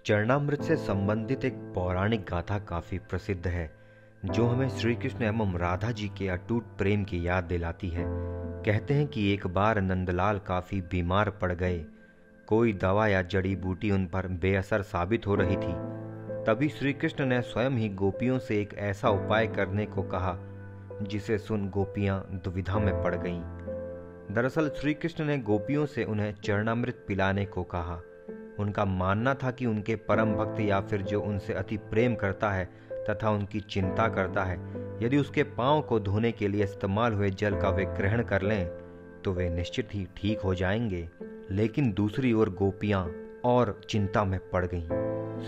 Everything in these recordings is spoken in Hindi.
चरणामृत से संबंधित एक पौराणिक गाथा काफी प्रसिद्ध है, जो हमें श्री कृष्ण एवं राधा जी के अटूट प्रेम की याद दिलाती है। कहते हैं कि एक बार नंदलाल काफी बीमार पड़ गए। कोई दवा या जड़ी बूटी उन पर बेअसर साबित हो रही थी। तभी श्री कृष्ण ने स्वयं ही गोपियों से एक ऐसा उपाय करने को कहा, जिसे सुन गोपियां दुविधा में पड़ गईं। दरअसल श्री कृष्ण ने गोपियों से उन्हें चरणामृत पिलाने को कहा। उनका मानना था कि उनके परम भक्त या फिर जो उनसे अति प्रेम करता है तथा उनकी चिंता करता है, यदि उसके पांव को धोने के लिए इस्तेमाल हुए जल का वे ग्रहण कर लें तो वे निश्चित ही ठीक हो जाएंगे। लेकिन दूसरी ओर गोपियां और चिंता में पड़ गईं।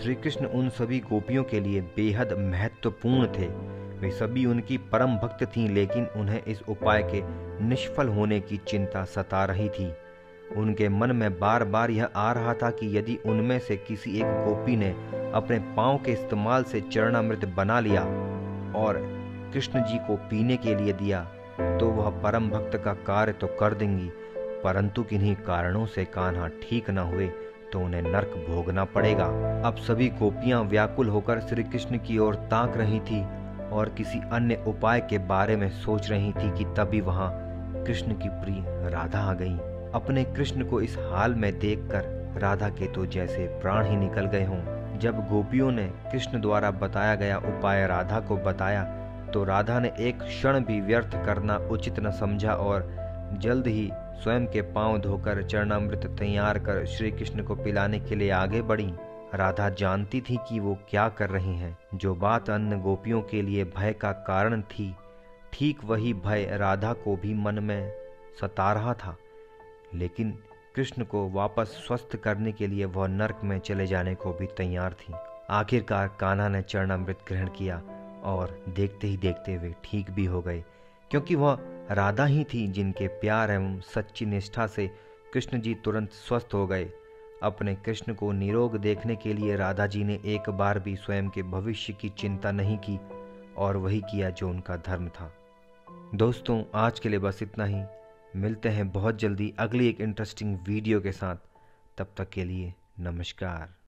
श्री कृष्ण उन सभी गोपियों के लिए बेहद महत्वपूर्ण थे। वे सभी उनकी परम भक्त थीं, लेकिन उन्हें इस उपाय के निष्फल होने की चिंता सता रही थी। उनके मन में बार बार यह आ रहा था कि यदि उनमें से किसी एक गोपी ने अपने पांव के इस्तेमाल से चरणामृत बना लिया और कृष्ण जी को पीने के लिए दिया तो वह परम भक्त का कार्य तो कर देंगी, परंतु किन्हीं कारणों से कान्हा ठीक न हुए तो उन्हें नरक भोगना पड़ेगा। अब सभी गोपियां व्याकुल होकर श्री कृष्ण की ओर ताक रही थी और किसी अन्य उपाय के बारे में सोच रही थी कि तभी वहां कृष्ण की प्रिय राधा आ गई। अपने कृष्ण को इस हाल में देखकर राधा के तो जैसे प्राण ही निकल गए हों। जब गोपियों ने कृष्ण द्वारा बताया गया उपाय राधा को बताया तो राधा ने एक क्षण भी व्यर्थ करना उचित न समझा और जल्द ही स्वयं के पांव धोकर चरणामृत तैयार कर श्री कृष्ण को पिलाने के लिए आगे बढ़ी। राधा जानती थी कि वो क्या कर रही हैं। जो बात अन्य गोपियों के लिए भय का कारण थी, ठीक वही भय राधा को भी मन में सता रहा था। लेकिन कृष्ण को वापस स्वस्थ करने के लिए वह नरक में चले जाने को भी तैयार थी। आखिरकार कान्हा ने चरणामृत ग्रहण किया और देखते ही देखते वे ठीक भी हो गए, क्योंकि वह राधा ही थी जिनके प्यार एवं सच्ची निष्ठा से कृष्ण जी तुरंत स्वस्थ हो गए। अपने कृष्ण को निरोग देखने के लिए राधा जी ने एक बार भी स्वयं के भविष्य की चिंता नहीं की और वही किया जो उनका धर्म था। दोस्तों, आज के लिए बस इतना ही। मिलते हैं बहुत जल्दी अगली एक इंटरेस्टिंग वीडियो के साथ। तब तक के लिए नमस्कार।